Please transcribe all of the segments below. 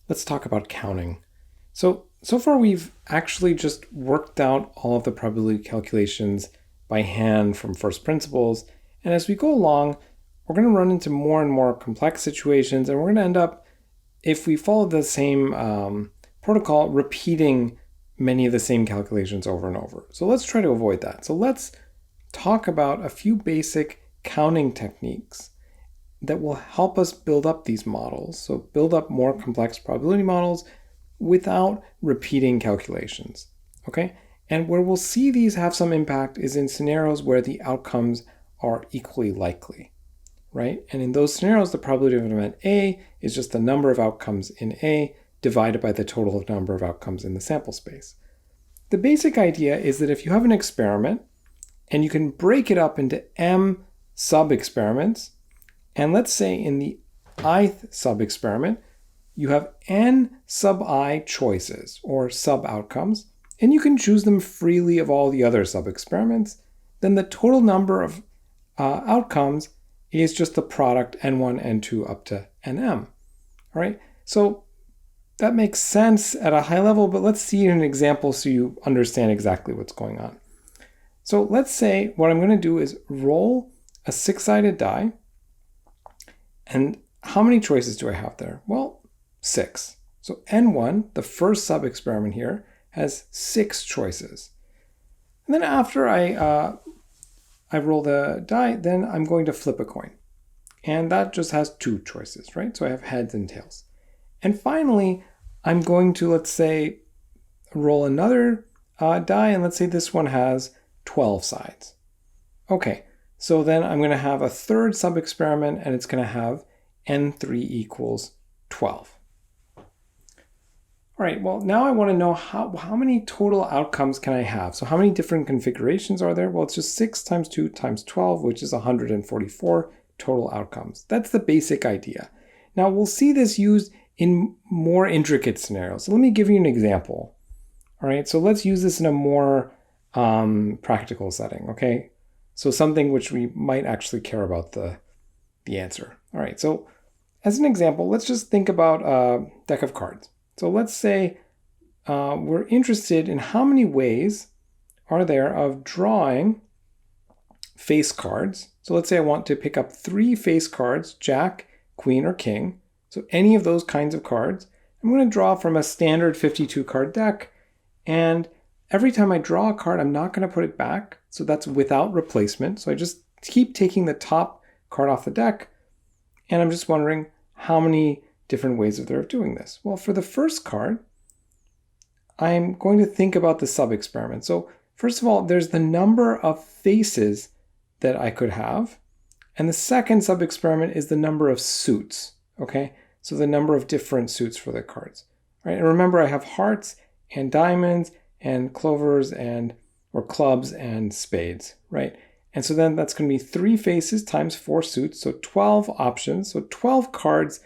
let's talk about counting. So far we've actually just worked out all of the probability calculations by hand from first principles. And as we go along, we're going to run into more and more complex situations, and we're going to end up, if we follow the same protocol, repeating many of the same calculations over and over. So let's try to avoid that. So let's talk about a few basic counting techniques that will help us build up these models. So build up more complex probability models without repeating calculations, okay? And where we'll see these have some impact is in scenarios where the outcomes are equally likely, right? And in those scenarios, the probability of an event A is just the number of outcomes in A divided by the total number of outcomes in the sample space. The basic idea is that if you have an experiment and you can break it up into M sub-experiments, and let's say in the ith sub-experiment, you have n sub I choices or sub-outcomes, and you can choose them freely of all the other sub-experiments, then the total number of outcomes is just the product n1, n2 up to nm. All right, so that makes sense at a high level, but let's see an example so you understand exactly what's going on. So let's say what I'm going to do is roll a six-sided die, and how many choices do I have there? Well, 6. So N1, the first sub-experiment here, has 6 choices. And then after I roll the die, then I'm going to flip a coin. And that just has 2 choices, right? So I have heads and tails. And finally, I'm going to, let's say, roll another die, and let's say this one has 12 sides. Okay, so then I'm going to have a third sub-experiment, and it's going to have n3 equals 12. All right, well, now I want to know how many total outcomes can I have? So how many different configurations are there? Well, it's just 6 times 2 times 12, which is 144 total outcomes. That's the basic idea. Now, we'll see this used in more intricate scenarios. So let me give you an example. All right, so let's use this in a more practical setting, okay? So something which we might actually care about the answer. All right, so as an example, let's just think about a deck of cards. So let's say we're interested in how many ways are there of drawing face cards. So let's say I want to pick up 3 face cards, Jack, Queen, or King. So any of those kinds of cards. I'm going to draw from a standard 52 card deck. And every time I draw a card, I'm not going to put it back. So that's without replacement. So I just keep taking the top card off the deck. And I'm just wondering how many different ways there of doing this. Well, for the first card, I'm going to think about the sub-experiment. So first of all, there's the number of faces that I could have. And the second sub-experiment is the number of suits, okay? So the number of different suits for the cards, right? And remember, I have hearts and diamonds and clovers or clubs and spades, right? And so then that's going to be 3 faces times 4 suits, so 12 options. So 12 cards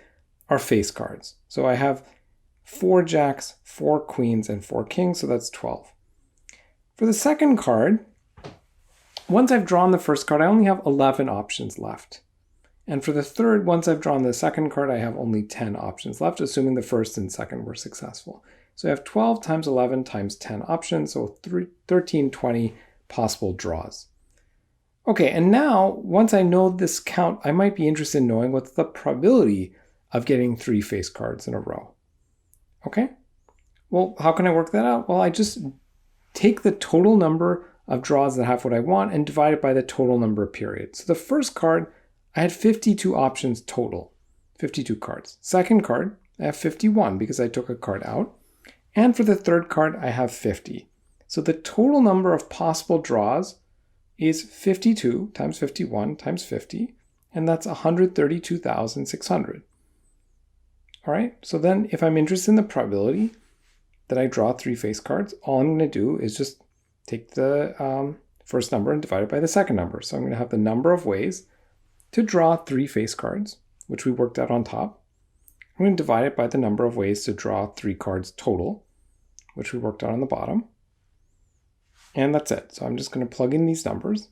are face cards. So I have 4 jacks, 4 queens, and 4 kings, so that's 12. For the second card, once I've drawn the first card, I only have 11 options left. And for the third, once I've drawn the second card, I have only 10 options left, assuming the first and second were successful. So I have 12 times 11 times 10 options, so 1320 possible draws. Okay, and now, once I know this count, I might be interested in knowing what's the probability of getting 3 face cards in a row. Okay? Well, how can I work that out? Well, I just take the total number of draws that have what I want and divide it by the total number of periods. So the first card, I had 52 options total, 52 cards. Second card, I have 51 because I took a card out. And for the third card, I have 50. So the total number of possible draws is 52 times 51 times 50, and that's 132,600. All right, so then if I'm interested in the probability that I draw 3 face cards, all I'm going to do is just take the first number and divide it by the second number. So I'm going to have the number of ways to draw 3 face cards, which we worked out on top. I'm going to divide it by the number of ways to draw 3 cards total, which we worked out on the bottom. And that's it. So I'm just going to plug in these numbers,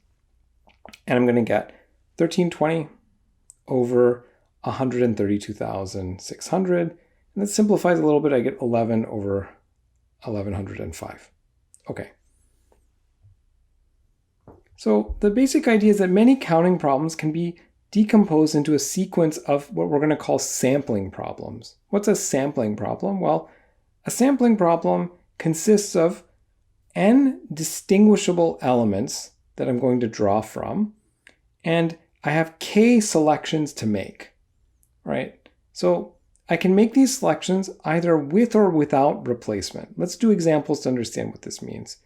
and I'm going to get 1320 over 132,600. And And that simplifies a little bit. I get 11 over 1105. Okay. So the basic idea is that many counting problems can be decomposed into a sequence of what we're going to call sampling problems. What's a sampling problem? Well, a sampling problem consists of n distinguishable elements that I'm going to draw from, and I have k selections to make, right? So I can make these selections either with or without replacement. Let's do examples to understand what this means.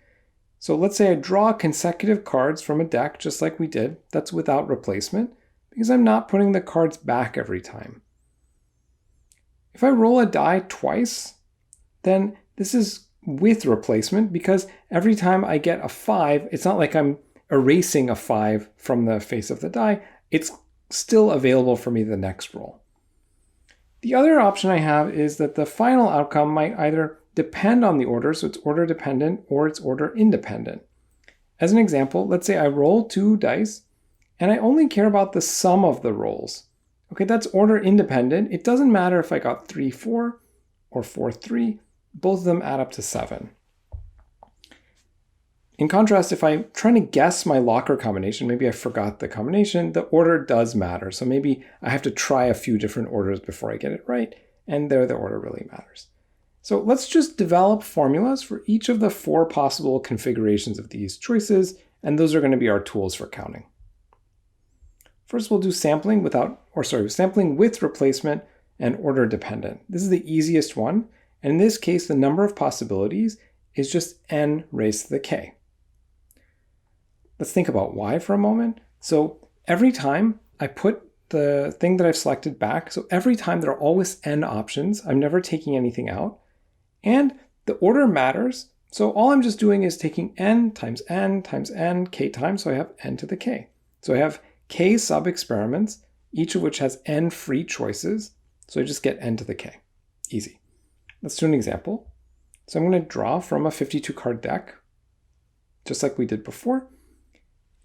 So let's say I draw consecutive cards from a deck just like we did. That's without replacement because I'm not putting the cards back every time. If I roll a die twice, then this is with replacement because every time I get a 5, it's not like I'm erasing a 5 from the face of the die. It's still available for me the next roll. The other option I have is that the final outcome might either depend on the order, so it's order dependent, or it's order independent. As an example, let's say I roll 2 dice, and I only care about the sum of the rolls. Okay, that's order independent. It doesn't matter if I got 3-4 or 4-3. Both of them add up to 7. In contrast, if I'm trying to guess my locker combination, maybe I forgot the combination, the order does matter. So maybe I have to try a few different orders before I get it right, and there the order really matters. So let's just develop formulas for each of the 4 possible configurations of these choices, and those are going to be our tools for counting. First, we'll do sampling with replacement and order dependent. This is the easiest one, and in this case, the number of possibilities is just n raised to the k. Let's think about why for a moment. So every time I put the thing that I've selected back, so every time there are always n options, I'm never taking anything out. And the order matters, so all I'm just doing is taking n times n times n, k times, so I have n to the k. So I have k sub-experiments, each of which has n free choices, so I just get n to the k. Easy. Let's do an example. So I'm going to draw from a 52 card deck, just like we did before.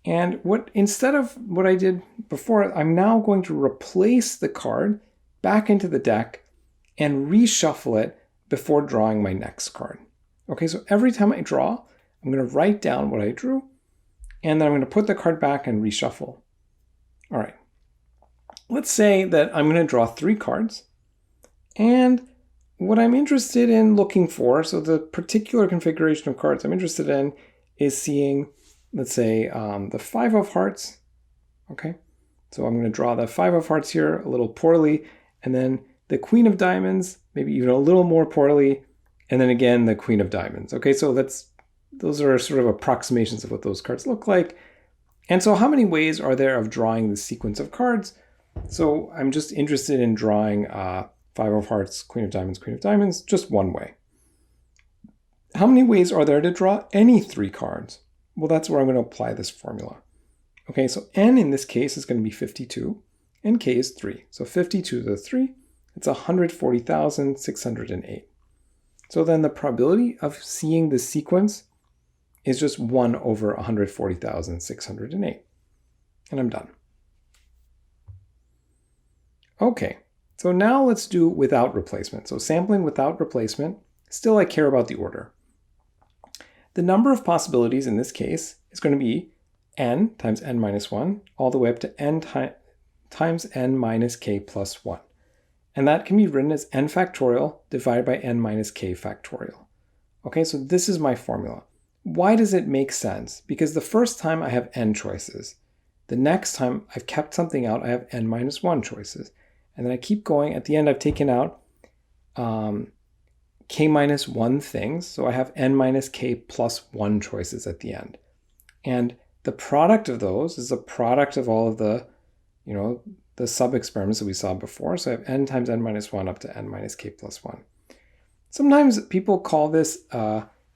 And instead of what I did before, I'm now going to replace the card back into the deck and reshuffle it before drawing my next card. Okay, so every time I draw, I'm going to write down what I drew, and then I'm going to put the card back and reshuffle. All right, let's say that I'm going to draw 3 cards, and what I'm interested in looking for, so the particular configuration of cards I'm interested in is seeing, let's say, the 5 of hearts. Okay, so I'm going to draw the 5 of hearts here a little poorly, and then the Queen of Diamonds, maybe even a little more poorly, and then again the Queen of Diamonds. Okay, so those are sort of approximations of what those cards look like. And so how many ways are there of drawing the sequence of cards? So I'm just interested in drawing 5 of hearts, Queen of Diamonds, just one way. How many ways are there to draw any 3 cards? Well, that's where I'm going to apply this formula. Okay, so n in this case is going to be 52, and k is 3. So 52 to the 3, it's 140,608. So then the probability of seeing the sequence is just 1 over 140,608. And I'm done. Okay, so now let's do without replacement. So sampling without replacement, still I care about the order. The number of possibilities in this case is going to be n times n minus 1 all the way up to n times n minus k plus 1. And that can be written as n factorial divided by n minus k factorial. Okay, so this is my formula. Why does it make sense? Because the first time I have n choices. The next time I've kept something out, I have n minus 1 choices. And then I keep going. At the end, I've taken out k minus 1 things. So I have n minus k plus 1 choices at the end. And the product of those is the product of all of the sub-experiments that we saw before. So I have n times n minus 1 up to n minus k plus 1. Sometimes people call this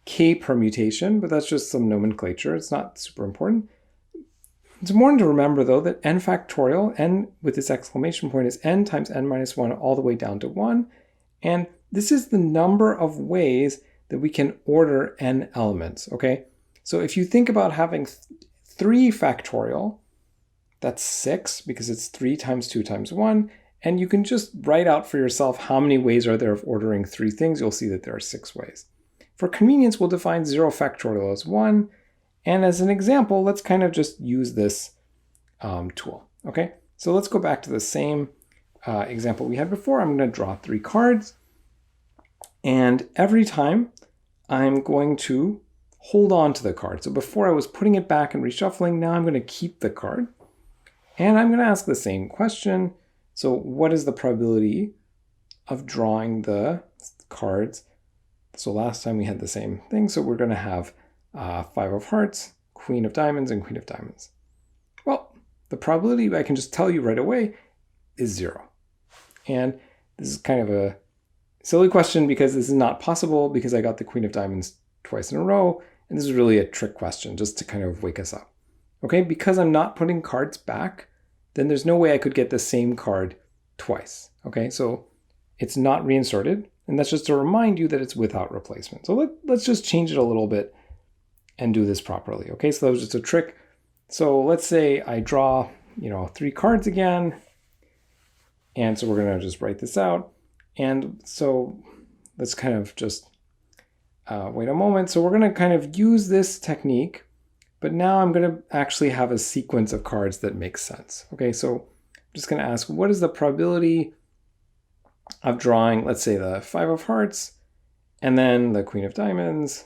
k permutation, but that's just some nomenclature. It's not super important. It's important to remember, though, that n factorial, n with this exclamation point, is n times n minus 1 all the way down to 1. And this is the number of ways that we can order n elements, okay? So if you think about having 3 factorial, that's 6 because it's 3 times 2 times 1. And you can just write out for yourself how many ways are there of ordering 3 things. You'll see that there are 6 ways. For convenience, we'll define 0 factorial as 1. And as an example, let's kind of just use this tool. Okay, so let's go back to the same example we had before. I'm going to draw 3 cards. And every time I'm going to hold on to the card. So before I was putting it back and reshuffling, now I'm going to keep the card. And I'm going to ask the same question. So what is the probability of drawing the cards? So last time we had the same thing. So we're going to have 5 of hearts, queen of diamonds, and queen of diamonds. Well, the probability, I can just tell you right away, is 0. And this is kind of a silly question because this is not possible because I got the queen of diamonds twice in a row. And this is really a trick question just to kind of wake us up. Okay, because I'm not putting cards back, then there's no way I could get the same card twice. Okay, so it's not reinserted. And that's just to remind you that it's without replacement. So let's just change it a little bit and do this properly. Okay, so that was just a trick. So let's say I draw, 3 cards again. And so we're going to just write this out. And so let's kind of just wait a moment. So we're going to kind of use this technique, but now I'm going to actually have a sequence of cards that makes sense. Okay, so I'm just going to ask, what is the probability of drawing, let's say, the 5 of hearts, and then the queen of diamonds,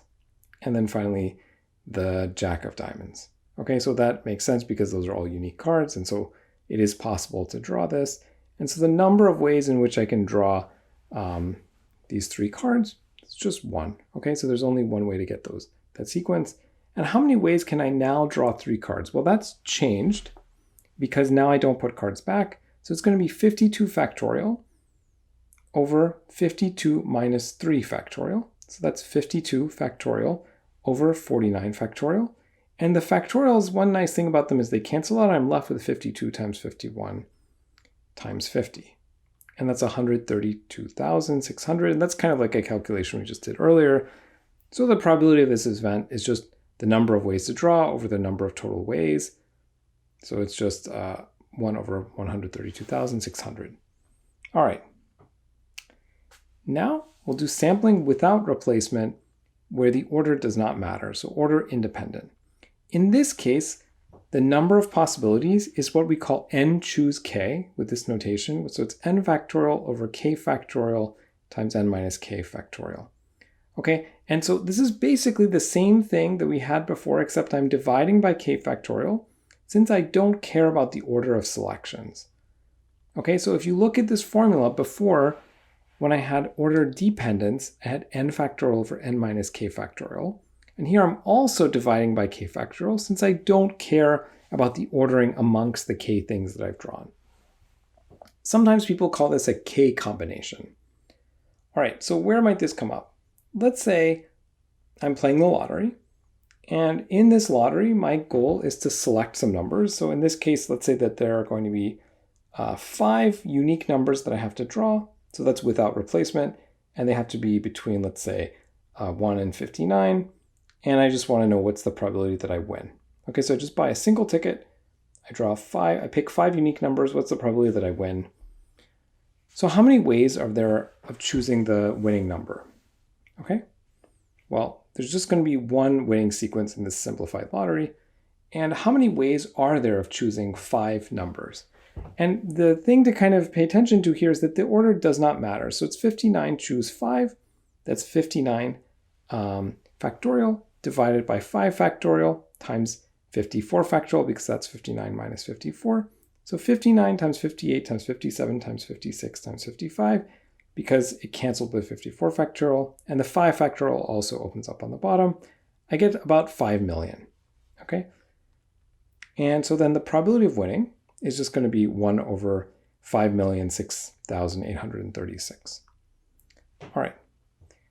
and then finally the jack of diamonds. Okay, so that makes sense because those are all unique cards, and so it is possible to draw this. And so the number of ways in which I can draw these 3 cards, it's just 1. Okay, so there's only one way to get that sequence. And how many ways can I now draw 3 cards? Well, that's changed because now I don't put cards back. So it's going to be 52 factorial over 52 minus 3 factorial. So that's 52 factorial over 49 factorial. And the factorials, one nice thing about them is they cancel out. I'm left with 52 times 51 times 50. And that's 132,600. And that's kind of like a calculation we just did earlier. So the probability of this event is just the number of ways to draw over the number of total ways. So it's just 1 over 132,600. All right. Now we'll do sampling without replacement where the order does not matter, so order independent. In this case, the number of possibilities is what we call n choose k with this notation. So it's n factorial over k factorial times n minus k factorial. Okay, and so this is basically the same thing that we had before, except I'm dividing by k factorial since I don't care about the order of selections. Okay, so if you look at this formula before, when I had order dependence, I had n factorial over n minus k factorial. And here I'm also dividing by k factorial since I don't care about the ordering amongst the k things that I've drawn. Sometimes people call this a k combination. All right, so where might this come up? Let's say I'm playing the lottery. And in this lottery, my goal is to select some numbers. So in this case, let's say that there are going to be 5 unique numbers that I have to draw. So that's without replacement. And they have to be between, let's say, 1 and 59. And I just want to know what's the probability that I win. Okay, so I just buy a single ticket. I pick 5 unique numbers. What's the probability that I win? So how many ways are there of choosing the winning number? Okay, well, there's just going to be one winning sequence in this simplified lottery. And how many ways are there of choosing 5 numbers? And the thing to kind of pay attention to here is that the order does not matter. So it's 59 choose 5. That's 59 factorial divided by 5 factorial times 54 factorial, because that's 59 minus 54. So 59 times 58 times 57 times 56 times 55, because it canceled with 54 factorial, and the 5 factorial also opens up on the bottom. I get about 5 million, okay? And so then the probability of winning is just going to be 1 over 5,006,836. All right.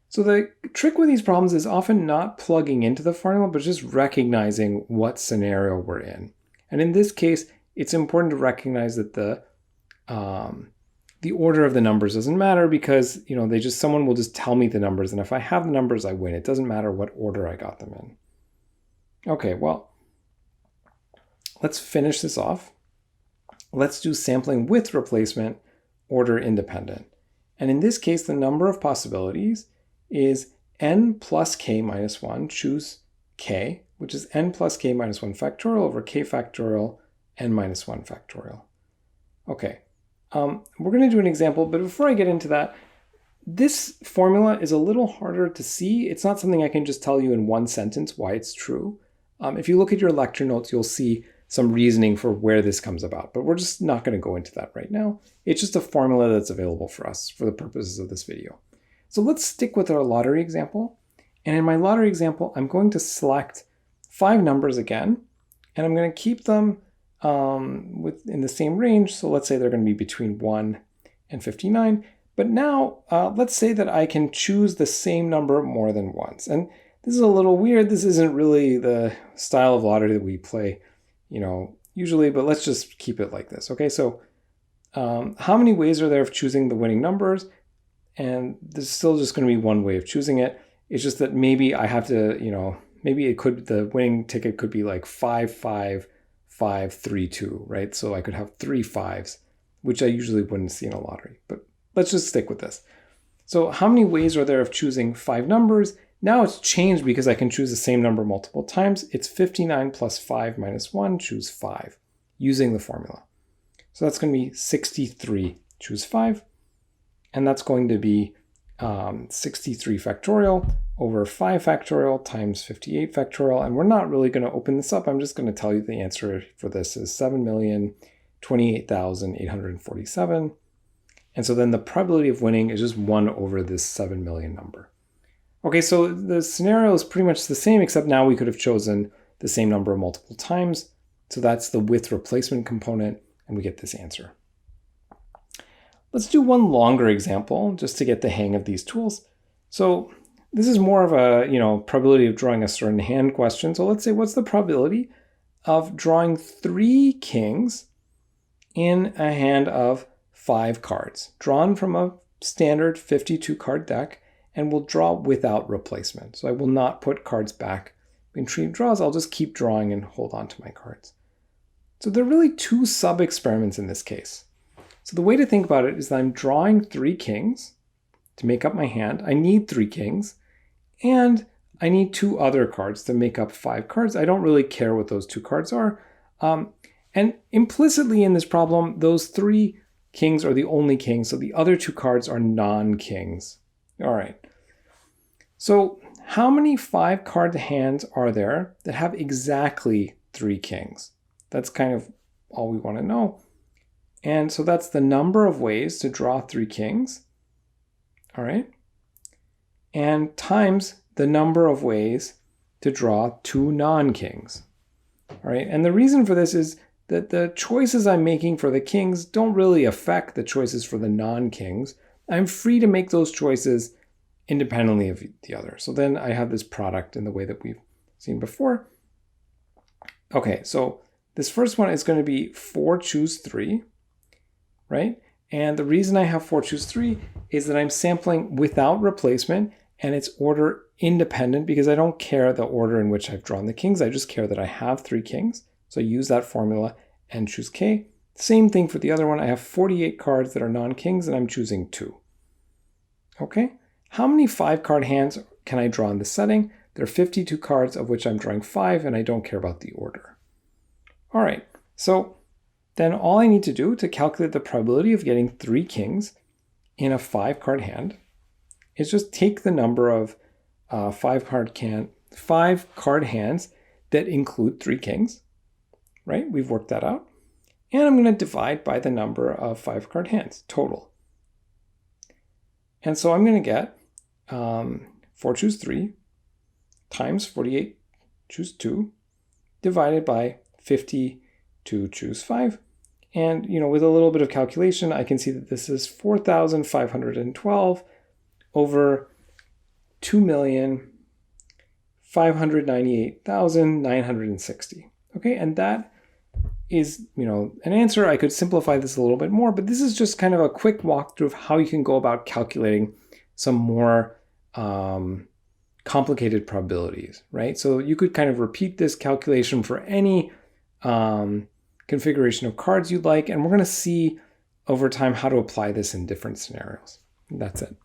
So the trick with these problems is often not plugging into the formula, but just recognizing what scenario we're in. And in this case, it's important to recognize that the order of the numbers doesn't matter because, someone will just tell me the numbers. And if I have the numbers, I win. It doesn't matter what order I got them in. Okay, well, let's finish this off. Let's do sampling with replacement order independent. And in this case, the number of possibilities is n plus k minus 1, choose k, which is n plus k minus 1 factorial over k factorial n minus 1 factorial. Okay, we're going to do an example, but before I get into that, this formula is a little harder to see. It's not something I can just tell you in one sentence why it's true. If you look at your lecture notes, you'll see some reasoning for where this comes about, but we're just not going to go into that right now. It's just a formula that's available for us for the purposes of this video. So let's stick with our lottery example. And in my lottery example, I'm going to select 5 numbers again, and I'm going to keep them in the same range. So let's say they're going to be between 1 and 59. But now let's say that I can choose the same number more than once. And this is a little weird. This isn't really the style of lottery that we play, usually, but let's just keep it like this. Okay, so how many ways are there of choosing the winning numbers? And there's still just going to be one way of choosing it. It's just that maybe I have to, maybe the winning ticket could be like 5, 5, 5, 3, 2, right? So I could have 3 5s, which I usually wouldn't see in a lottery, but let's just stick with this. So how many ways are there of choosing 5 numbers? Now it's changed because I can choose the same number multiple times. It's 59 plus 5 minus 1, choose 5, using the formula. So that's going to be 63, choose 5. And that's going to be 63 factorial over 5 factorial times 58 factorial. And we're not really going to open this up. I'm just going to tell you the answer for this is 7,028,847. And so then the probability of winning is just 1 over this 7 million number. Okay, so the scenario is pretty much the same, except now we could have chosen the same number multiple times. So that's the with replacement component, and we get this answer. Let's do one longer example just to get the hang of these tools. So this is more of a probability of drawing a certain hand question. So let's say, what's the probability of drawing 3 kings in a hand of 5 cards, drawn from a standard 52 card deck, and we'll draw without replacement. So I will not put cards back between draws. I'll just keep drawing and hold on to my cards. So there are really 2 sub-experiments in this case. So the way to think about it is that I'm drawing 3 kings to make up my hand. I need 3 kings, and I need 2 other cards to make up 5 cards. I don't really care what those 2 cards are. And implicitly in this problem, those 3 kings are the only kings, so the other 2 cards are non-kings. All right. So how many 5-card hands are there that have exactly 3 kings? That's kind of all we want to know. And so that's the number of ways to draw 3 kings. All right. And times the number of ways to draw 2 non-kings. All right. And the reason for this is that the choices I'm making for the kings don't really affect the choices for the non-kings. I'm free to make those choices independently of the other. So then I have this product in the way that we've seen before. Okay, so this first one is going to be 4 choose 3, right? And the reason I have 4 choose 3 is that I'm sampling without replacement, and it's order independent because I don't care the order in which I've drawn the kings. I just care that I have 3 kings. So I use that formula and choose K. Same thing for the other one. I have 48 cards that are non-kings, and I'm choosing 2. Okay, how many 5-card hands can I draw in this setting? There are 52 cards, of which I'm drawing 5, and I don't care about the order. All right, so then all I need to do to calculate the probability of getting 3 kings in a 5-card hand is just take the number of 5-card hands that include 3 kings, right? We've worked that out. And I'm going to divide by the number of 5-card hands total. And so I'm going to get 4 choose 3 times 48 choose 2 divided by 52 choose 5. And, with a little bit of calculation, I can see that this is 4,512 over 2,598,960. Okay, and that is, an answer. I could simplify this a little bit more, but this is just kind of a quick walkthrough of how you can go about calculating some more complicated probabilities, right? So you could kind of repeat this calculation for any configuration of cards you'd like, and we're going to see over time how to apply this in different scenarios. That's it.